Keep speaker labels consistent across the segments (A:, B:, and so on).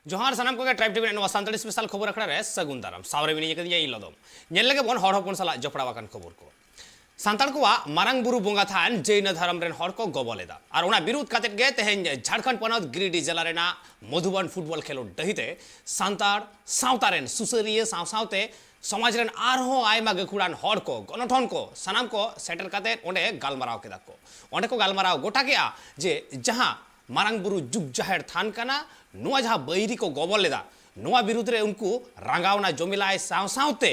A: जोहार सानाम को tribe TV नवा सानताड़ी स्पेशल खबर अखड़ा रे सगुन दाराम सावरे बिनी यकदिया इलदम नेल लगे बन हड़ हपन सला जपड़ावा कान खबर को सानताड़ को मारांग बुरु बोंगा थान जैन धर्म रेन हड़ को गबलेदा और ओना विरोध कातेट गे तेहेन झारखंड पनत गिरिडीह जिला रेना मधुबन फुटबॉल खेलो डहिते सानताड़ सावता रेन सुसरिया सावसावते समाज रेन आरहो आयमा गखुड़ान हड़ को गनठन को सनाम को सेटल काते ओंडे गालमाराव केदा को ओंडे को गालमाराव गोटा केआ जे जहां मारांग बुरु जुग जाहेर थान काना नोआ जहां बैरी को गबल लेदा नोआ विरुद्ध रे उनको रंगावना जमिलाय सावसावते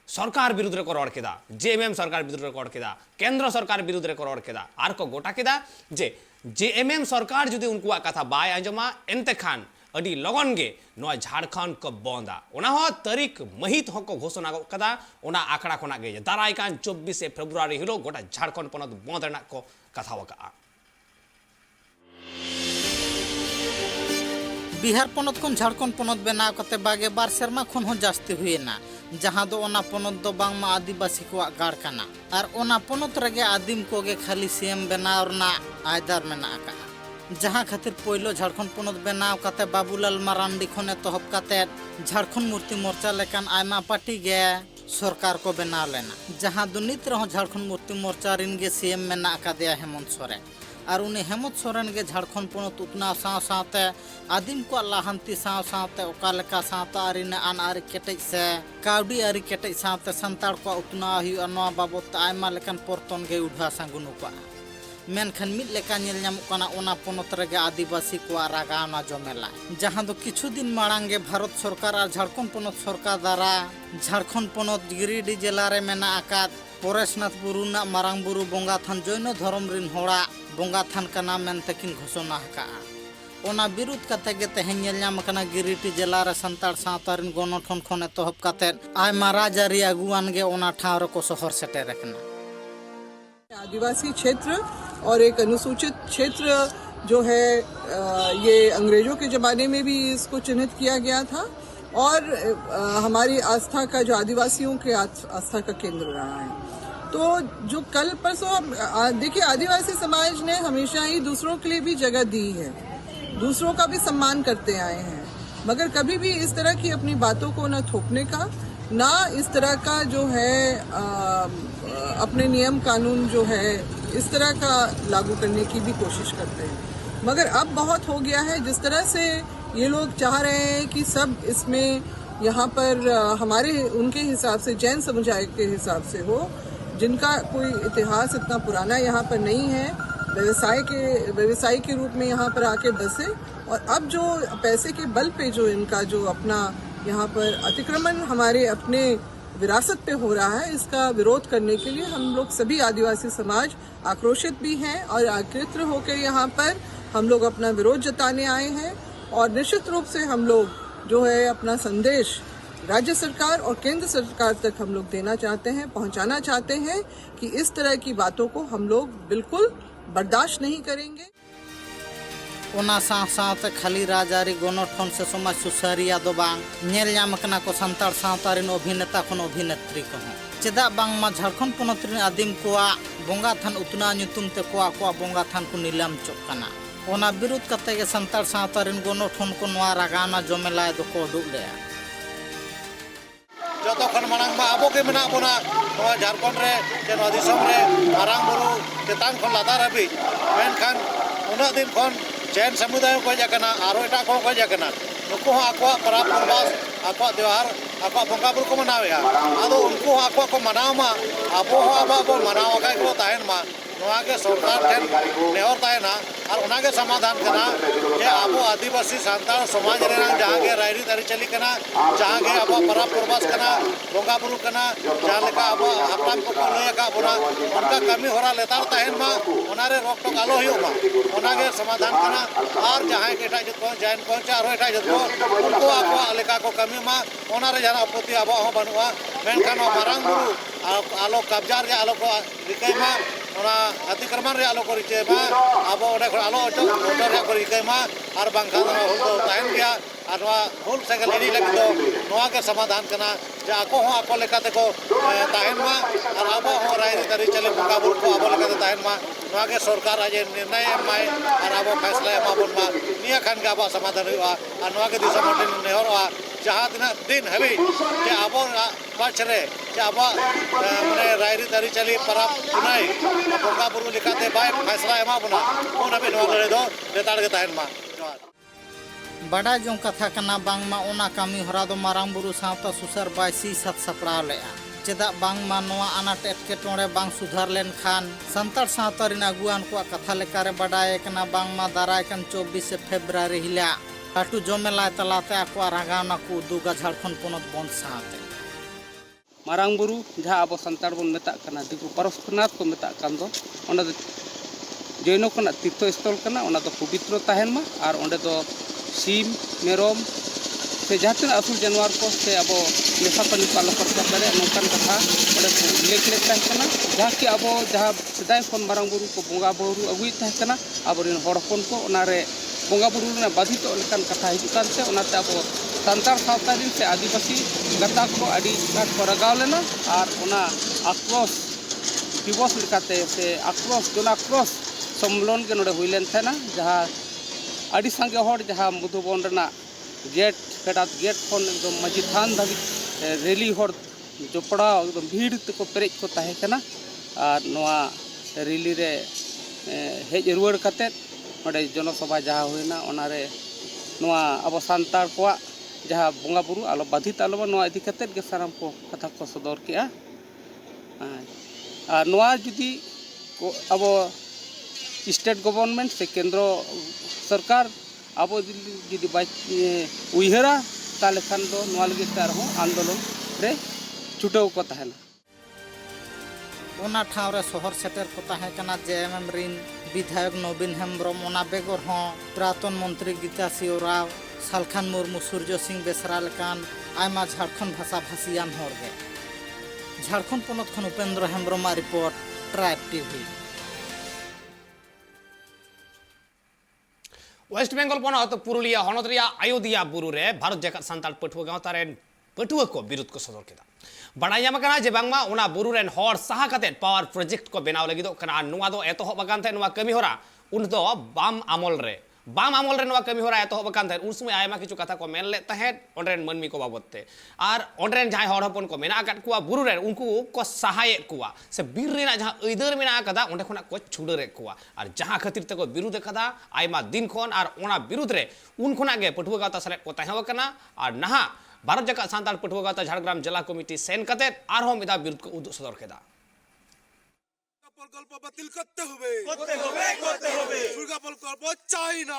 A: सरकार विरुद्ध रे को रड़ केदा जेएमएम सरकार विरुद्ध रे को रड़ केदा केंद्र सरकार विरुद्ध रे को रड़ केदा आर को गोटा केदा जे जेएमएम सरकार जुदी उनको कथा बाय आंजमा एनते खान अडी लगन गे नोआ झारखंड को बंदा ओना हो तारीख महित हो को घोषणा कदा ओना आंकड़ा कोना गे दाराय कान 24 फेब्रुआरी हिलो गोटा झारखंड पनत बंद रेना को कथा वका
B: बिहार पनत खन झारखंड पनत बनाव कते बागे बार सेरमा खन हो जास्ती हुएना जहां दो ओना पनत दो बांगमा आदिवासी को गाड़ काना और ओना पनत रगे आदिम कोगे खाली सीएम बनाव रना आयदार मेना का जहां खातिर पहिलो झारखंड पनत बनाव कते बाबूलाल मारांडी खने तहब कते झारखंड मुक्ति मोर्चा लेकान आयमा पार्टी गे सरकार को बनाव लेना जहां दुनित रहो झारखंड मुक्ति मोर्चा रिन गे सीएम मेना का दिया हेमंत सोरेन और उन्हें हेमंत सोरेन के झारखंड पनत उतना साथ आदिम को लाहंती साथ ओकालेका साथ आरिने आन आरि केटेज से काउडी आरि केटेज साथ संताड़ को उतना हुआ नवा बाबत आयमा लेकान परतन गे उठा सांगुनु को मेनखान मिद लेका नेल ᱧᱟᱢᱚᱜ ᱠᱟᱱᱟ ओना पनत रगे आदिवासी को रागावना जमेला जहां दो किछु दिन माड़ांगे भारत सरकार और झारखंड पनत सरकार द्वारा झारखंड पनत गिरिडीह जिला रे मेना आकाद परेशनाथ बुरु ना मारांग बुरु बोंगा थान जैन धर्म रिन होड़ा बोंगा थान काना मेनते किन घोषणा का ओना विरोध कते गे तेहेन नेल ᱧᱟᱢ कना गिरिडीह जिला रे संताड़ सावता रिन गणठन खन एतहब कते आयमा राजारी अगुवान गे ओना ठाव रे को शहर सेटेर रखना
C: आदिवासी क्षेत्र और एक अनुसूचित क्षेत्र जो है ये अंग्रेजों के ज़माने में भी इसको चिन्हित किया गया था और हमारी आस्था का जो आदिवासियों के आस्था का केंद्र रहा है। तो जो कल परसों देखिए आदिवासी समाज ने हमेशा ही दूसरों के लिए भी जगह दी है, दूसरों का भी सम्मान करते आए हैं, मगर कभी भी इस तरह की अपनी बातों को न थोपने का ना इस तरह का जो है अपने नियम कानून जो है इस तरह का लागू करने की भी कोशिश करते हैं। मगर अब बहुत हो गया है जिस तरह से ये लोग चाह रहे हैं कि सब इसमें यहाँ पर हमारे उनके हिसाब से जैन समुदाय के हिसाब से हो, जिनका कोई इतिहास इतना पुराना यहाँ पर नहीं है, व्यवसाय के रूप में यहाँ पर आके बसे और अब जो पैसे के बल पे जो इनका जो अपना यहाँ पर अतिक्रमण हमारे अपने विरासत पे हो रहा है, इसका विरोध करने के लिए हम लोग सभी आदिवासी समाज आक्रोशित भी हैं और एकत्र होकर यहाँ पर हम लोग अपना विरोध जताने आए हैं और निश्चित रूप से हम लोग जो है अपना संदेश राज्य सरकार और केंद्र सरकार तक हम लोग देना चाहते हैं, पहुँचाना चाहते हैं कि इस तरह की बातों को हम लोग बिल्कुल बर्दाश्त नहीं करेंगे।
B: ओना साथ खाली राजारी गणठन से समाज सुसारिया दो बांग नेल ᱧᱟᱢ कना को संताड़ सावता रिन अभिनेता खन अभिनेत्री को चेदा बांग मा झारखंड पनत रिन आदिम कोआ बोंगा थान उतना ᱧᱩᱛᱩᱢ ते कोआ बोंगा थान को नीलम चोक कना ओना विरोध कते गे संताड़ सावता रिन गणठन को नवा रागाना जमेलाय दो को उडुक लेया
D: जतो खन मांग मा आबो के मेना बोना नवा झारखंड रे जे नवा दिसम रे मारांग बुरु चेतान खन लादार हबी मेनखान उना दिन खन जैन समुदाय को जाकना आरो एटा को जाकना नुको आको परब परबास आको त्योहार आको बंगा बुरु को मनावेया आदो उनको आको को मनावमा आबो आबो मनाव का को ताहेन मा नोआ के सरकार ठेन नेहर ताहेना और उना के समाधान कना जे आबो आदिवासी सांताल समाज रेना जहां के रायरी तारी चली कना जहां के आबो परब परबास कना बंगा बुरु कना जहां लेका आबो हापलाम को लय का बोना उनका कमी होरा लेतार ताहेन मा उना रे रोक टोक आलो हियो मा उना के समाधान कना और जहां के एटा जत को जैन को आरो एटा जत को उनको आबो लेका को कमी मा उना रे जहां आपत्ति आबो हो बनुआ मेनखान मारांग बुरु आलो कब्जा रे आलो को रिकय मा ओना अतिक्रमण रे आलो को रिचे मा आबो ओडे को आलो ओटो रे को रिकय मा और बांखान हो तो ताहेन गया और हुल सेगल इडी लगी तो नोआ के समाधान कना जे आको हों आको लेकाते को ताहेन मा और आबो हों राय तरी चले बंगा बुरु को आबो लेकाते ताहेन मा नोआ के सरकार आज निर्णय एमाय और आबो फैसला एमाबोन मा निया खान के आबो समाधान हुआ और नोआ के दिशा मोटिन नेहरवा जहाँ तना दिन हबी जे आबो पाछरे जे आबो माने राय तरी चली परब पुनाई बंगा बुरु लेकाते बाय फैसला एमाबोना उन हबी नोआ लड़े दो लेताड़ के ताहेन मा
B: बड़ा जो कथा कना बांगमा ओना कामी हरा दो मारांग बुरु सावता सुसार बाय सी सात सपड़ाव लेआ चेदा बांगमा नोआ अनाट एटकेटोड़े बांग सुधार लेन खान संतार सावता रिन अगुआन को कथा लेकारे बड़ाय कना बांगमा दाराय कन 24 फेब्रुआरी हिला काटू जमेला तलाते आको रागावना को दुगा झारखंड पोनत बंद सावते
E: मारांग बुरु जहाँ अब संतार बन मेता कना दिकु पारसनाथ को मेता कान दो ओना दो जैनो कना तीर्थ स्थल कना ओना दो पवित्र ताहेन मा और ओंडे दो सीम मेरोम से जहाँ तीन असुल जानवर को से अब लेखा पानी पालो करता करे नौकन कथा ओंडे लेख लेख ताहेकना जहाँ कि अब जहाँ सदाय खन मारांग बुरु को बोंगा बुरु अगुई ताहेकना अब रिन हड़ हपन को ओनारे बोंगा बुरु ने बाधित लेकान कथा हिजुग कानते ओनाते अब संतार सावता दिन से आदिवासी गाताक को आदि गात को रगाव लेना और ओना आक्रोश दिवस लेकाते से आक्रोश जन आक्रोश सम्मेलन के नोडे हुई लेन थाना जहाँ आदि संगे हर जहाँ मधुबन रेना गेट फेडात गेट खन एकदम मजी थान धाबी रैली हर जोपड़ा एकदम भीड़ तक पेरेज को ताहेकना और नोआ रैली रे हेज रुआड़ काते नोडे जनसभा जहाँ हुईना ओनारे नोआ अब सांतार को जहाँ बोंगा बुरु आलो बाधित आलो नोआ इदी काते के साराम को कथा को सदर के और नोआ जुदी अब स्टेट गवर्नमेंट से केंद्र सरकार अब जुदी उहरा ताले खान दो नोआ लगे तारहों आंदोलन रे छुटाव को ताहेना
B: ओना ठाव रे शहर सेटर को ताहेकना जेएमएम रिन विधायक नवीन हेम्ब्रम ओना बेगर हों प्राक्तन मंत्री गीता सिओराव सालखान मुर्मू सूर्य सिंह बेसरा लेकान आयमा झारखंड भाषा भाषियान होरगे झारखंड पोनत खन Upendra Hembram report tribe TV
A: West Bengal पनत पुरुलिया हनत रिया अयोध्या बुरु रे भारत जाकात सांताल पटुआ गावता रेन पटुआ को विरोध को सदर केदा बड़ा याम कना जे बांगमा ओना बुरु रेन हर साहा काते पावर प्रोजेक्ट को बनाव लगी दो कना नुवा दो एतोहब बागान थे नुवा कमी होरा उन दो बाम आमल रे नुवा कमी होरा एतोहब बागान थे उन समय आयमा किछु कथा को मेन ले तहे ओंड्रेन मनमी को बाबतते और ओंड्रेन जहां हर हपन को मेना आकात कुआ बुरु रे उनको को सहाय कुआ से बीर रेना जहां ऐदर मेना कदा ओंडे खना को छुडरे कुआ और जहां खातिर ते को विरोध कदा आयमा दिन खन और ओना विरोध रे उन खना गे पटुआ गाता सले को तहे कना और नहा भारत जाकात सांताल पटुआ गाता झारग्राम जिला कमिटी सेन कते आरो मिदा विरोध को उदुग सदर केदा
F: प्रकल्प बातिल करते हुए दुर्गा प्रकल्प चाइना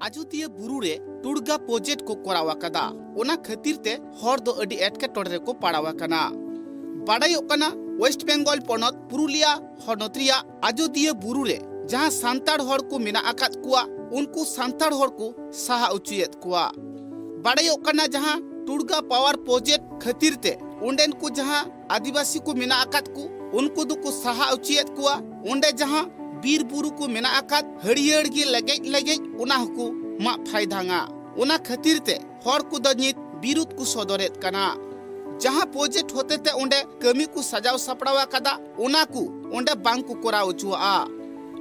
G: अयोध्या बुरु रे टुड़गा प्रोजेक्ट को करावा कदा ओना खातिर ते हर दो अडी एटकेटोड़े को पड़ावा कना बाडायो कना वेस्ट बेंगल पनत पुरुलिया हनत्रिया अयोध्या बुरु रे जहां सांताड़ हर को मेना आकात कुआ उनको सांताड़ हर को साहा उचियत कुआ बाडायो कना जहां टुड़गा पावर प्रोजेक्ट खातिर ते उंडेन को जहां आदिवासी को मेना आकात को उनको दो को साहा उचियत कुआ उंडे जहां बीर बुरु को मेना आकात हरियर गे लगे उना को मा फायदांगा उना खातिर ते हर को दनित विरुद्ध को सदरेत कना जहां प्रोजेक्ट होते ते उंडे कमी को सजाव सपड़ावा कदा उना को उंडे बांग को कोराव चुआ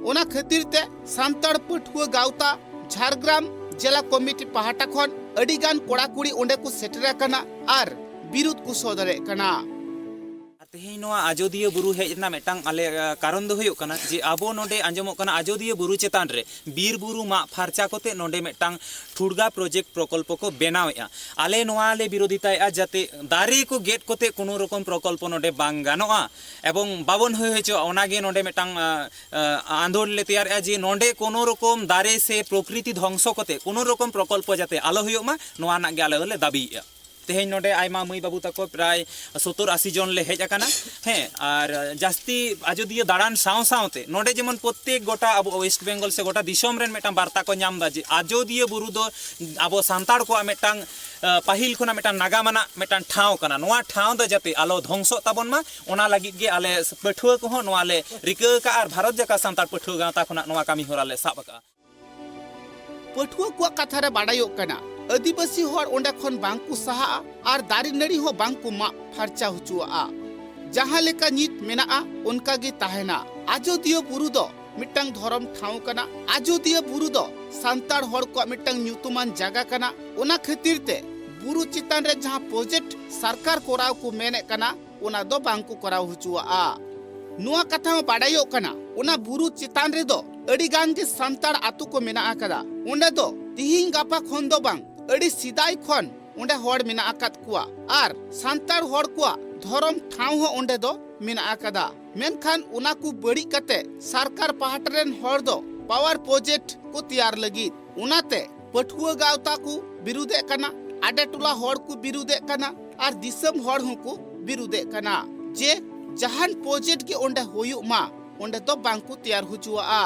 G: उना खातिर ते सांताड़ पटुआ गावता झारग्राम जिला कमिटी पहाटा खन अडिगान कोड़ा कुड़ी उंडे को सेटरे कना आर विरुद्ध को सदरे कना
H: तेहें अयोध्या बुरु हेजना मेटांग आले कारण दो हुयो कना जे आबो नोडे आंजमो कना अयोध्या बुरु चेतान रे बीर बुरु मा फारचा कोते नोडे मेटांग ठुड़गा प्रोजेक्ट प्रकल्प को बनावेआ आले नोआले विरोधिताया जाते दारे को गेट कोते कोनो रकम प्रकल्प नोडे बांग गानोआ एवं बाबन होय होचो ओनागे नोडे मेटांग आंदोलन ले तैयार जे नोडे कोनो रकम दारे से प्रकृति ध्वंस कोते कोनो रकम प्रकल्प जाते आलो हुयो मा नोआ ना गे आले दाबीया तेहें नोडे आयमा मई बाबू तको प्राय 70-80 जन ले हेज आकाना हें और जास्ती अयोध्या दाड़ान साव सावते नोडे जेमन प्रत्येक गोटा अब वेस्ट बेंगल से गोटा दिसोम रेन मेटांग वार्ता को नाम दा जे अयोध्या बुरु दो अब सांताड़ को मेटांग पाहिल खुना मेटांग नागामाना मेटांग ठाव कना नोआ ठाव द जाते आलो ध्वंस ताबन मा ओना लागि गे आले पठुआ को हो नोआ ले रिका का और भारत जका सांताड़ पठुआ गावता खुना नोआ कामी होरा ले साबका
G: पठुआ को कथा रे बाडायो कना आदिवासी हर ओंडे खन बांकु सहा और दारी नड़ी हो बांकु मा फरचा हुचुआ जहां लेका नित मेना उनका गे ताहेना आजोदिया बुरु दो मिट्टांग धरम ठाव कना आजोदिया बुरु दो सांतार हर को मिट्टांग न्यूतुमान जागा कना ओना खातिर ते बुरु चितान रे जहां प्रोजेक्ट सरकार कोराव को मेने कना ओना दो बांकु कोराव हुचुआ नुआ कथा में बाडायो कना ओना बुरु चितान रे दो अड़ी गान गे सांतार आतु को मेना आकदा ओंडे दो तिहिं गापा खन दो बांग अड़ी सिदाई खन ओंडे हर मेना आकात कुआ आर सांतार हर कुआ धरम ठाव हो ओंडे दो मेना आकदा मेनखान ओना को बड़ी कते सरकार पाहटरेन हर दो पावर प्रोजेक्ट को तैयार लगी ओनाते पठुआ गावता को विरुदे कना आडे टोला हर को विरुदे कना आर दिसम हर हो को विरुदे कना जे जहान प्रोजेक्ट के ओंडे होयु मा ओंडे तो बांकु तैयार हुचुआ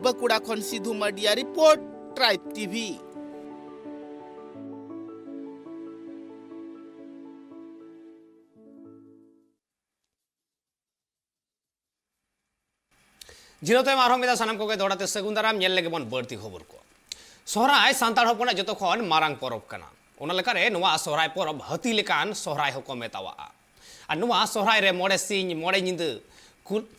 G: बकुड़ा खन Sindhu media report tribe TV
A: जिरोते Aarham मिदा सानाम Koge दौड़ाते सगुन दाराम नेल लगे बन बढ़ती खबर को सोहराय सांताड़ हपना जतो खन मारांग परब कना ओना लेकारे नुआ सोहराय परब हाती लेकान सोहराय हको मेतावा आ नुआ सोहराय रे मोड़े सिंह मोड़े निंद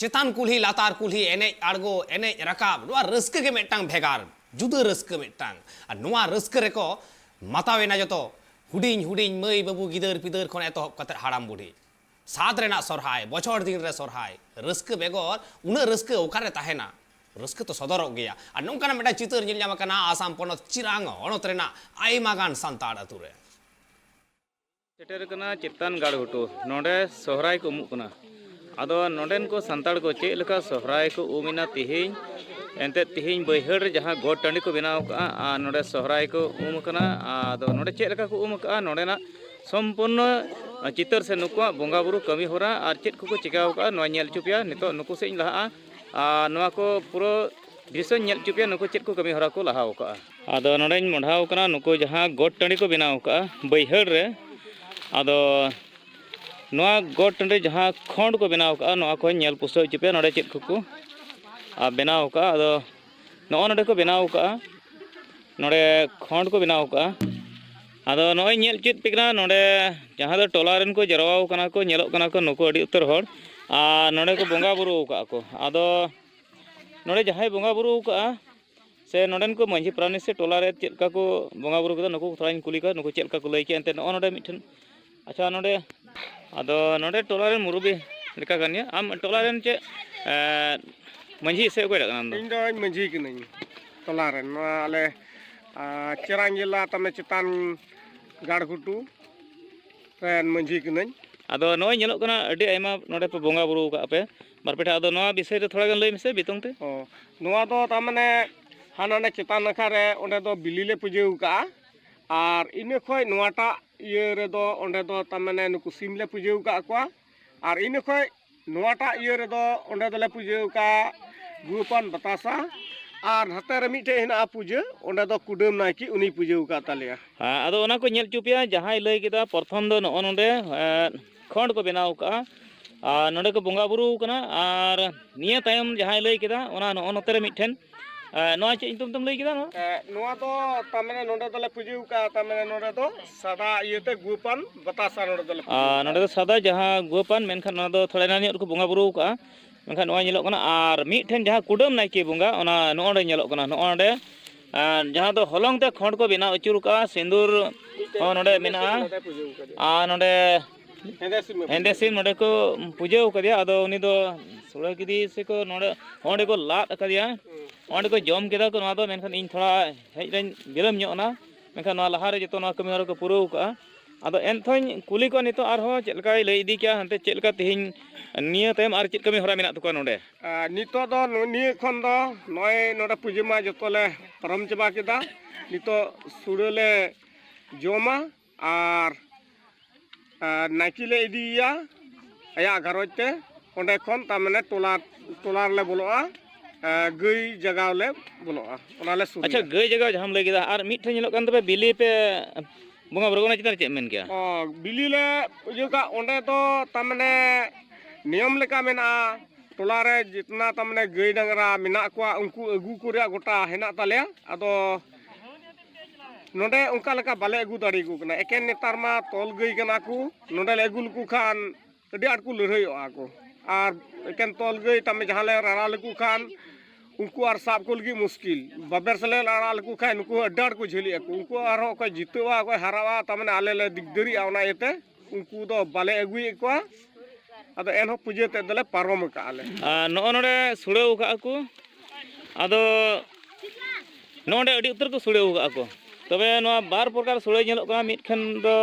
A: चेतान कुल्ही लातार कुल्ही एने आड़गो एने रकाब नुआ रस्क के मेटांग भेगार जुदा रस्क मेटांग आ नुआ रस्क रेको मातावेना जतो हुडिंग हुडिंग मई बाबू गिदर पिदर खन एतो कते हाड़ाम बुढ़ी सात रेना सोहराय बछर दिन रे सोहराय रस्क बेगर उना रस्क ओकारे ताहेना रस्क तो सदरक गया आ नोंकाना मेटा चितर नेल ᱧᱟᱢ ᱠᱟᱱᱟ आसाम पनत चिरांग हनत रेना आयमा गान सांताड़ अतु रे
I: सेटर कना चेतन गाड़ घुटू नोडे सोहराय को उमुक कना आदो नोडेन को सांताड़ को चेक लेका सोहराय को उमिना तिहिं एंते तिहिं बैहड़ रे जहां गोड टांडी को बनाव का आ नोडे सोहराय को उम कना आदो नोडे चेक लेका को उम का नोडेना संपूर्ण चितर से नुकुआ बोंगा बुरु कमी होरा और चेक को चिकाव का नोआ नेल चुपिया नितो नुकु से लहा नोआ को पूरा दृश्य नेल चुपिया नुकु चेक को कमी होरा को लहाव का आदो नोडेन मोढाव कना नुकु जहां गोड टांडी को बनाव का बैहड़ रे आदो नोआ गोड टांडी जहां खंड को बनाव का नोआ को नेल पुसो चुपिया नोडे चेक को बनाव का आदो नोआ नोडे को बनाव का नोडे खंड को बनाव का आदो नोय नेल चेत पिकना नोडे जहां दो टोलारेन को जरवाव कना को नेलोक कना को नुको अडी उत्तर हर आ नोडे को बोंगा बुरु का को आदो नोडे जहाय बोंगा बुरु का से नोडेन को मंझी प्राणी से टोलारे चेलका को बोंगा बुरु को नुको थोड़ाइन कुली का नुको चेलका को लई के एंते नो नोडे मिठन अच्छा नोडे आदो नोडे टोलारेन मुरुबी लेका कनिया आम टोलारेन चे मंझी से कोई रकना
J: इन दो मंझी के नहीं टोलारेन आले चिरांग जिला तमे चितान गाड़घुटू रेन मंझी के नहीं
I: आदो नोय नेलोक कना अडी आयमा नोडे पे बोंगा बुरु का पे बारपेटा आदो नोआ विषय रे थोड़ा गन लई मिसे बितोंग ते
J: नोआ दो तामने हाना चितान नखा रे ओंडे दो बिलीले पूजेउ का और इने खय नोआटा इये रे दो ओंडे दो तामने नुकु सिमले पूजेउ का को और इने खय नोआटा इये रे दो ओंडे दोले पूजेउ का गुपन बतासा और हते रे मिटे हिना पूजे ओंडे दो कुडम नाकी उनी पूजेउ का तालिया
I: आदो ओना को नेल चुपिया जहां लई केदा प्रथम दो नो नोडे खंड को बनाव का नोडे को बोंगा बुरु कना और निया तायम जहां लई केदा ओना नो नोते रे मिठेन नोआ चे इंतुम तुम लई केदा
J: नोआ तो तामने नोडे दोले पूजेउ का तामने नोडे दो सदा इयते गुपन बतासा नोडे दोले
I: नोडे दो सदा जहां गुपन मेनखान नोना दो थोड़ा नानी को बोंगा बुरु का मेनखान नोआ नेलोक कना और मिठेन जहां कुडम नाइके बोंगा ओना नोडे नेलोक कना नोडे जहां दो हलंग ते खंड को बिना अचुर का सिंदूर नोडे मेना आ नोडे हेंदे सिम नोडे को पूजेउ कदिया आदो उनी दो सोड़ा किदी से को नोडे ओंडे को लाद कदिया ओंडे को जम केदा को नोआ दो मेनखान इन थोड़ा हेज रेन बिलम ᱧᱚᱜ मेनखान नोआ लहा रे जतो नोआ कमी हर को पुरौ का आदो एनथोन कुली को नितो आर हो चेलका लई इदी क्या हनते चेलका तिहिं निया तयम आर चेत कमी हरा मेना तको नोडे
J: नितो दो निया खन दो नय नोडे पूजेमा जतोले परम चबा केदा नितो सुड़ेले जोमा और नाइकिले इदिया आया घरते ओंडे खन तामने टोलार ले बोलोआ गई जगह ले बोलोआ ओनाले सुड़ी
I: अच्छा गई जगह जहां लई केदा और मिठे नेलोक कान तबे बिली पे बोंगा बरगोना चितार चे मेन गया
J: बिली ले पूजे का ओंडे तो तामने नियम लेका मेना टोलारे जितना तामने गई डंगरा मेना को उनको अगू को गोटा हेना ताले आदो नोडे उनका लेका बाले अगू दाड़ी को कना एकेन नेतार मा तोल गई कना को नोडे ले अगू लकु खान अडी आट को लड़ाईओआ को और एकेन तोल गई तमे जहां ले राड़ा लकु खान उनको और साब को लगी मुश्किल बाबर से ले राड़ा लकु खान उनको अडी आट को झेली को उनको और कोई जितवा कोई हरावा तमने आले ले दिगदरी आवना एते उनको दो बाले अगुई को अदो एनहो पूजे ते दले पारम का आले
I: नो नोडे सुड़ेव का को अदो नोडे अडी उत्तर को सुड़ेव का को तबे नोआ बार प्रकार सुड़े ñeloक कना मिट खन दो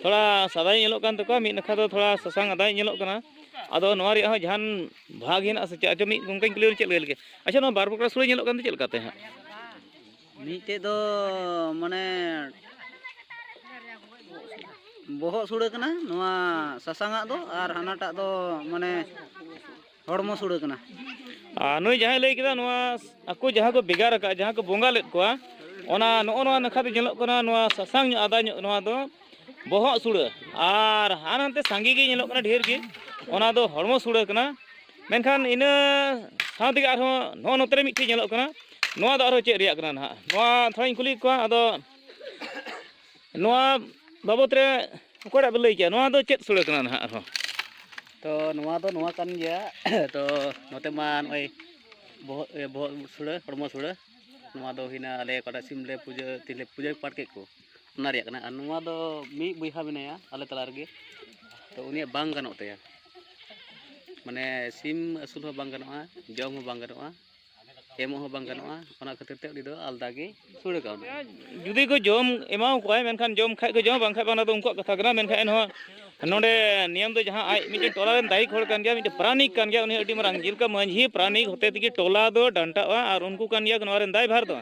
I: थोड़ा सादा ñeloक कान तको मिट नखा दो थोड़ा ससांग आदा ñeloक कना अदो नोआ रि जहान भाग हिना से चाचो मिट गंका क्लियर चेल गेल के अच्छा नो बार प्रकार सुड़े ñeloक कान चेल काते हा
E: मिटे दो माने बोहो सुड़े कना नोआ ससांगा दो और हानाटा दो माने हड़मो सुड़े कना
I: नुई जहां लई केदा नोआ अको जहां को बेगार का जहां को बोंगा लेत कोआ ओना नो नखा ते ñeloक कना नोआ ससांग आदा नोआ दो बोहो सुड़े और हानते सांगी गे ñeloक कना ढेर गे ओना दो हड़मो सुड़े कना मेनखान इना साथी आरो नो नोतरे मिठी ñeloक कना नोआ दो आरो चे रिया कना ना नोआ थोड़ाई कुली कोआ अदो नोआ बाबत रे कोड़ा लई के नोआ दो चेत सुड़े कना ना आरो
E: तो नोआ दो नोआ कान गया तो नोते मा नय बोहो सुड़े हड़मो सुड़े नोआ दो हिना आले कटा सिमले पूजा पाठ के को ना रिया कना नोआ दो मी बुइहा बिनाया आले तला रगे तो उनी बांग गानो तया माने सिम असुल हो बांग गानोआ जम हो बांग गानोआ एमो हो बांग गानोआ ओना खातिर ते उनी दो आलदा गे सुड़े काउन
I: जुदी को जम एमाव कोय मेनखान जम खाय को जम बांग खाय बाना तो उनको कथा कना मेनखान हो नोडे नियम दो जहां आई मिटे टोला रेन दाई खोड़ कान गया मिटे प्राणिक कान गया उनी अडी मरांग जिलका मंझी प्राणिक होते तकी टोला दो डंटावा और उनको कान गया नोरे दाई भार दो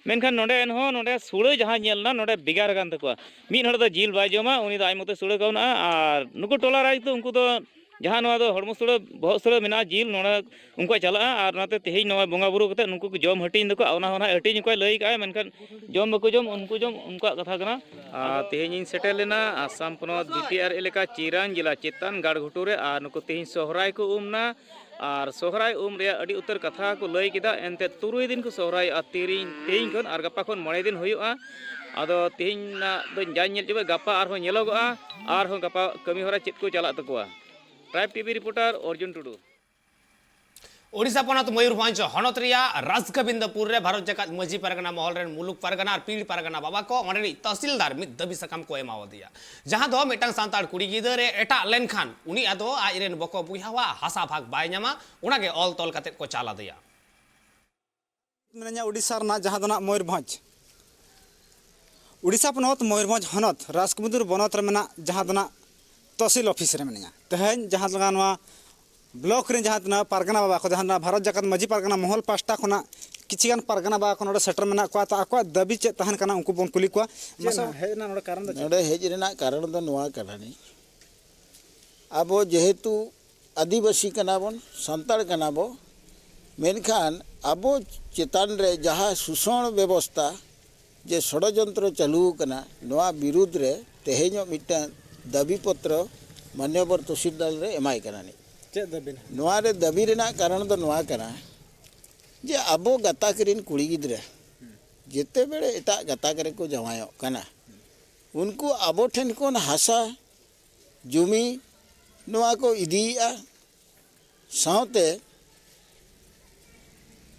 I: मेनखान नोडे एनहो नोडे सुड़े जहां नेलना नोडे बिगार कान तको मी हड़ दो जिल बाय जमा उनी दो आइ मते सुड़े काउना और नुको टोला राई तो उनको दो जहां नोआ दो हड़मो सुड़े बहुत सुड़े मेना जिल नोडे उनको चला और नाते तेही नोआ बोंगा बुरु कते नुको को जम हटिन दको ओना होना हटिन को लई का मेनखान जम बको जम उनको कथा कना तेहिं सेटेल लेना आसाम पनत बीटीआर एलेका चिरान जिला चेतन गाड़घुटू रे और नुको तेहिं सोहराय को उमना और सोहराय उम रे अडी उत्तर कथा को लई किदा एनते 3 दिन को सोहराय तेहिं खन और गप्पा खन 9 दिन हुयुआ आदो तेहिं ना दो जाय नेल जबे गप्पा और हो नेलोगआ और हो गप्पा कमी होरा चेत को चला तकोआ tribe TV reporter Arjun Tudu
A: Odisha पनत मयूरभंज हनत रिया राजगोविंदपुर रे भारत जाकात मजी परगना महल रेन मुलुक परगना और पीड़ परगना बाबा को ओंडे तहसीलदार मिद दबी सकाम को एमाव दिया जहां दो मिटांग सांताड़ कुड़ी गिदरे एटा लेनखान उनी आदो आइरेन बको बुइहावा हासा भाग बाय ᱧᱟᱢᱟ उनागे ऑल तोल कते को चाला दिया
K: मेना ओडिशा रना जहां दना मयूरभंज ओडिशा पनत मयूरभंज हनत राजगोविंदपुर बनत रे मेना जहां दना तहसील ऑफिस रे मेना तेहेन जहां लगा नवा ब्लॉक रे जहां तना परगना बाबा को जहां भारत जाकात मजी परगना महल पास्टा खना किछिगान परगना बाबा को नोडे सेटर मेना को ता को दबी चे तहन कना उनको बन कुली को हेना नोडे कारण दो
L: नोडे हेज रेना कारण दो नोआ कनानी अब जेहेतु आदिवासी कना बन संताल कना बो मेनखान अब चेतान रे जहां सुषण व्यवस्था जे षडयंत्र चालू कना नोआ विरुद्ध रे तेहेño मिटा दाबी पत्र मान्यवर तहसीलदार रे एमाय कनानी नोआ रे दाबी रेना कारण दो नोआ कना जे आबो गाताकरिन कुड़ी गिद्रे जेते बेड़े एटा गाताकरे को जवायो कना उनको आबो ठेन कोन हासा जुमी नोआ को इदिया साउते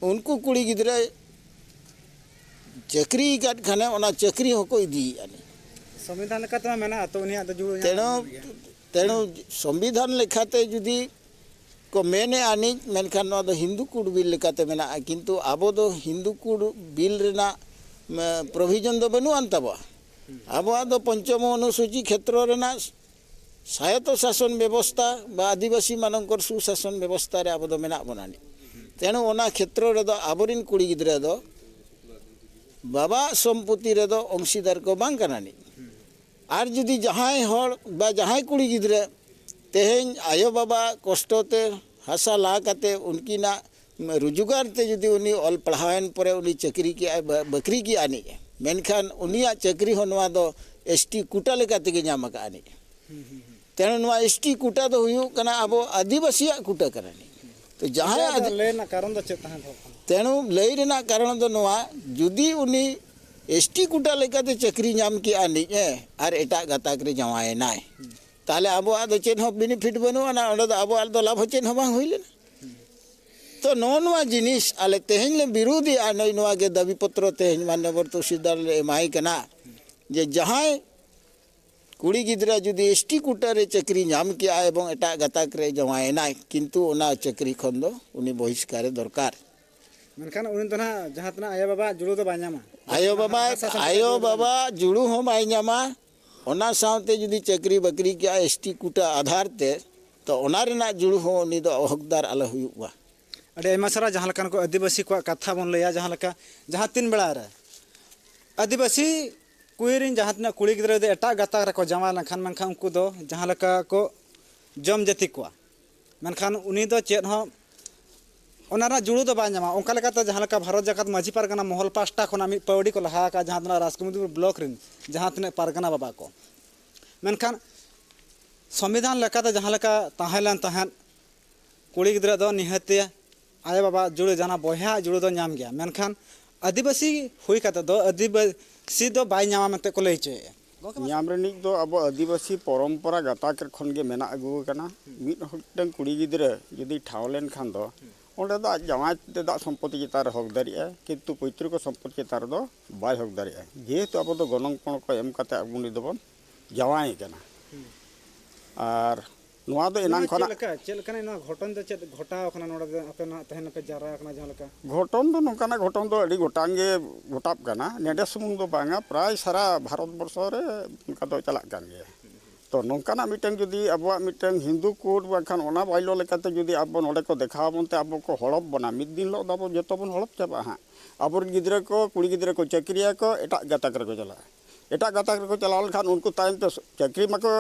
L: उनको कुड़ी गिद्रे चक्री काट खाने ओना चक्री होको इदिया
K: संविधान लेखाते मेना तो उनिया तो जुड़ो
L: तेणु संविधान लेखाते जुदी को मेने आनी मेनखान नोआ दो हिंदू कोड बिल लेखाते मेना किंतु आबो दो हिंदू कोड बिल रेना प्रोविजन दो बनु अंतबा आबो दो पंचम अनुसूची क्षेत्र रेना स्वायत्त शासन व्यवस्था बा आदिवासी मानकर सुशासन व्यवस्था रे आबो दो मेना बनानी तेणु ओना क्षेत्र रे दो आबोरिन कुड़ी गिद्रे दो बाबा सम्पत्ति रे दो अंशीदार को बांग कनानी और जुदी जहां हर बा जहां कुड़ी गिद्रे तेहें आयो बाबा कष्टते हासा ला काते उनकीना रोजगार ते जुदी उनी ऑल पढ़ावन परे उनी चक्री की बकरी की आनी मेनखान उनिया चक्री हो नवा दो एसटी कोटा लेका तेगे ᱧᱟᱢ आनी तेणु नवा एसटी कोटा दो हुयु कना आबो आदिवासी कोटा करानी तो जहां लेना कारण दो चेता तेणु लई रेना कारण दो नवा जुदी उनी एसटी कोटा लेकाते चाकरी नाम की आनिज और एटा गाताक रे जमायनाय ताले आबो आदो चेन हो बेनिफिट बनुआ ना ओंडे दो आबो आदो लाभ चेन हो बांग होइले तो नोनवा जिनिस आले तेहेन ले विरोधी आ नई नोआ के दाबी पत्र तेहेन माननीय तहसीलदार ले एमाई कना जे जहां कुड़ी गिदरा जुदी एसटी कोटा रे चाकरी नाम किया एवं एटा गाताक रे जमायनाय किंतु ओना चाकरी खन दो उनी बहिष्कार दरकार
K: मेनखान उनी तो ना जहां तना आया बाबा जुड़ो तो बाኛमा
L: आयो बाबा जुड़ू हो बाኛमा ओना सावते जुदी चाकरी बकरी किया एसटी कोटा आधार ते तो ओना रेना जुड़ू हो उनी दो हकदार आला हुयुवा
K: अडे आयमा सारा जहां लकान को आदिवासी को कथा बन लया जहां लका जहां तीन बेला रे आदिवासी कुइरिन जहां तना कुड़ी गिदरा दे एटा गाता रे को जमा लखान मनखान उनको दो जहां लका को जम जाति को मनखान उनी दो चेत हो ओनारा जुड़ू दो बाኛमा ओंका लेकाते जहां लका भारत जगत माझी पारगना महल पास्टा खना मी पौड़ी को लहा का जहां तना राजकुमुदपुर ब्लॉक रिन जहां तना पारगना बाबा को मेनखान संविधान लेकाते जहां लका ताहेलन ताहन कुड़ी गिदरा दो निहते आया बाबा जुड़े जाना बया जुड़े दो नाम गया मेनखान आदिवासी हुई काते दो आदिवासी दो बाय नामा मते को लई चे
M: नाम रेनिक दो अब आदिवासी परंपरा गाताक खन गे मेना अगु कना मिद हटन कुड़ी गिदरे जदी ठावलेन खान दो ओंडे दो जमाय ते दा संपत्ति चितार हक दारिया किंतु पैतृक संपत्ति चितार दो बाय हक दारिया जेहेतु अब दो गनंग पण को एम काते अबुनी दबन जवाय कना आर नोआ दो एनांग खना
K: चेलकना ना घटन दो चेत घटाव खना नोडा अपे ना तहन पे जारा खना जहां लका
M: घटन दो नोकाना घटन दो अडी गोटांग गे घटाप कना नेडे सुमुंग दो बांगा प्राय सारा भारत वर्ष रे उनका दो चला कान गे तो नोकाना mitten जुदी Abwa mitten Hindu code बाखान ओना बाइलो लेकाते जुदी अब नोडे को देखावनते अब को हड़प बना मिद दिन लो दबो जतो बन हड़प चाबा हां आबर गिदरे को कुड़ी गिदरे को चाकरिया को एटा गाताक रे को चला एटा गाताक रे को चलाल खान उनको टाइम पे चाकरी मको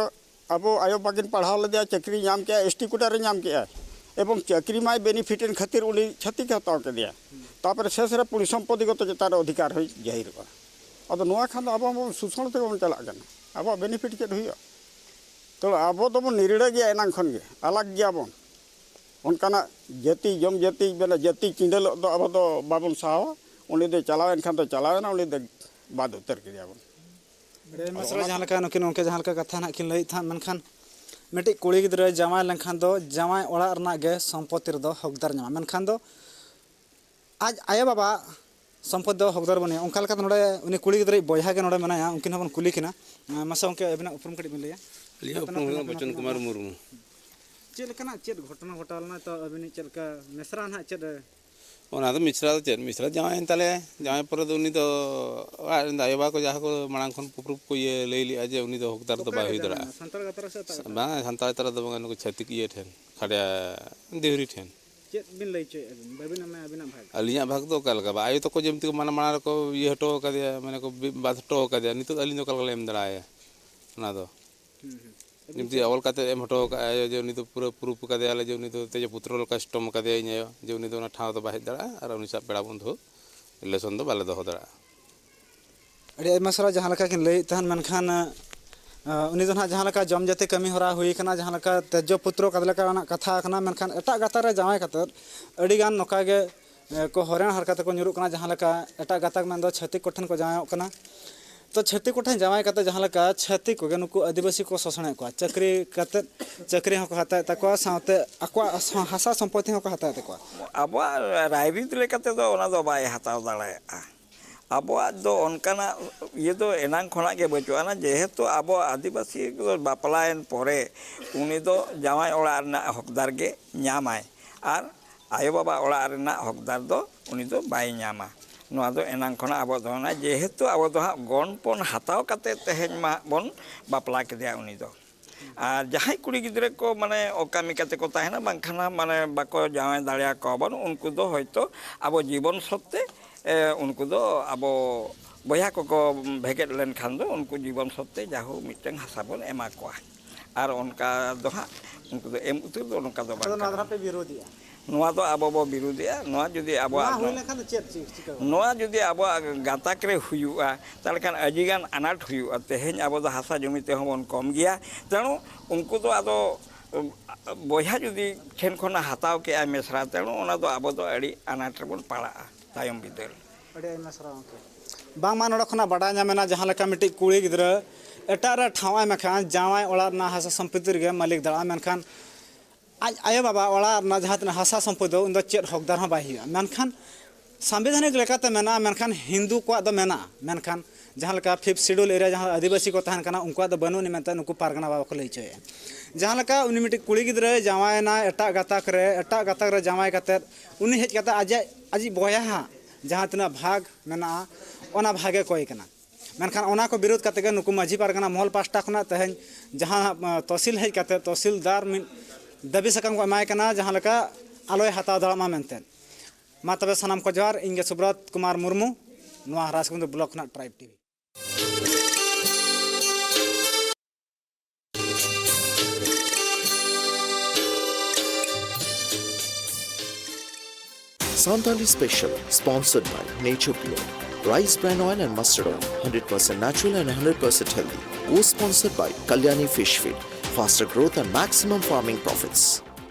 M: अब आयो बागिन पढ़ाव ले चाकरी नाम के एसटी कोटा रे नाम के एवं चाकरी माय बेनिफिटेन खातिर उनी छतिक हताव के दिया तापर शेष रे पुनी संपत्तिगत चेतार अधिकार होई जाहिर बा अद नोआ खान अब शोषण ते बन चला गना अब बेनिफिट के हुई तो अब तो निरड़े गया एनांग खन गे अलग गया बन उनकाना जाति जम जाति बेला जाति चिंडल दो अब तो बाबन साव उनी दे चलावेन खान तो चलावेना उनी दे बाद उतर के दिया बन
K: मसरा जहां लका नकिन उनके जहां लका कथा ना किन लई था मनखान मेटी कुड़ी गिदरा जमाय लंखान दो जमाय ओड़ा रना गे संपत्ति दो हकदार न्यामा मनखान दो आज आया बाबा संपत्ति दो हकदार बने उनका लका नोडे उनी कुड़ी गिदरा बयहा के नोडे मनाया उनकिन हबन कुली किना मसा उनके अबिना उपरम कड़ी मिलया
N: लिया उपरम बचन कुमार मुर्मू
K: चेल लका चेत घटना घटालना तो अबिनी चेलका मेसरा ना चेत
N: ओना तो मिश्रा तो चेत मिश्रा जाय ताले जाय पर तो उनी तो आयोबा को जहा को मांग खन पुप्रुप को ये ले लिया जे उनी तो हकदार तो बा होई दरा
K: संतार गतर से
N: बा संतार तरह तो बंगन को छतिक ये ठेन खड़िया देहरी ठेन
K: चेत बिन लई चे बाबिना में अबिना भाग
N: अलिया भाग तो कल का आयो तो को जेमति को माना माना को ये हटो का दिया माने को बात हटो का दिया नितो अलिन तो कल एम दराया ना तो निमती अवल काते एम हटो का जे उनी तो पूरा प्रूफ का दिया ले जे उनी तो तेज पुत्र कस्टम का दिया इने जे उनी तो ना ठाव तो बाहि दरा और उनी सब पेड़ा बंधु रिलेशन तो बाले दो दरा
K: अरे मसरा जहां लका किन लई तहन मनखान उनी तो ना जहां लका जम जाते कमी होरा हुई कना जहां लका तेज पुत्र का लका कथा कना मनखान एटा गाता रे जावाय खातर अडी गान नोका गे को हरेन हरकत को nyuruक कना जहां लका एटा गाता में दो छतिक कोठन को जावाय कना तो छत्ती कोठन जमाय कते जहां लका छत्ती को नुकु आदिवासी को शोषण को चाकरी कते चाकरी हो हता तको साथे अक्वा हासा संपत्ति हो हता तको
O: अब रायरीत लेकाते दो ओना दो बाय हताव दाड़े अब दो उनकाना ये तो एनांग खना के बचुआ ना जेहेतु अब आदिवासी बापलायन परे उनी दो जमाय ओड़ा रना हकदार के न्यामाय आर आयो बाबा ओड़ा रना हकदार दो उनी दो बाय न्यामा नोआ दो एनांग खना अब दो ना जेहेतु अब दो गणपन हताव काते तेहेज मा बन बापला के दिया उनी दो और जहां कुड़ी गिदरे को माने ओकामी काते को ताहेना बांखाना माने बाको जावाय दाड़िया को बन उनको दो होयतो अब जीवन सत्ते उनको दो अब बया को भेगेट लेन खान दो उनको जीवन सत्ते जाहु मिटन हासा बन एमा को और उनका दो हा उनको दो एम उतर दो उनका दो
K: नोआ पे विरोधी
O: नोआ दो अब विरोधिया नोआ जुदी अब नोआ जुदी अब गाताक रे हुयुआ ताले खान अजिगान अनाट हुयुआ तेहेन अब दो हासा जमी ते बन कम गया तेणु उनको दो आदो बया जुदी ठेन खना हताव के आ मेसरा तेणु ओना दो अब दो अड़ी अनाट रे बन पड़ा तायम बिदल
K: अड़ी मेसरा बांगमा नोडे खना बाडा नामेना जहां लेका मिट्टी कुड़ी गिद्रा एटा रे ठावा मेखान जावाय ओला ना हासा संपत्ति रे मालिक दड़ा मेनखान आज आयो बाबा ओला ना जहां तना हासा संपत्ति उन दो चेत हकदार हा बाय हुआ मेनखान संविधानिक लेकाते मेना मेनखान हिंदू को दो मेना मेनखान जहां लेका 5th शेड्यूल एरिया जहां आदिवासी को तहन कना उनको दो बनु नि मेनते नुकु पारगना बाबा को लैचोय जहां लेका उनि मिट्टी कुड़ी गिद्रा जावाय ना एटा गाताक रे जावाय काते उनि हेज काते आज बया हा जहां तना भाग मेना ओना भागे कोई कना मेनखान ओना को विरोध करते गए नुकु माझी पारगना महल पास्टा खुना तहन जहां तहसील हेज काते तहसीलदार दाबी सकम को एमाय कना जहां लेका आलोय हताव दामा मेनते मा तबे सनाम को जोहार इंगे सुब्रत कुमार मुर्मू नोआ राजकुंद ब्लॉक ना tribe TV
P: Santali Special, sponsored by Nature Pure. Rice bran oil and mustard oil, 100% natural and 100% healthy. Co-sponsored by Kalyani Fish Feed. Faster growth and maximum farming profits.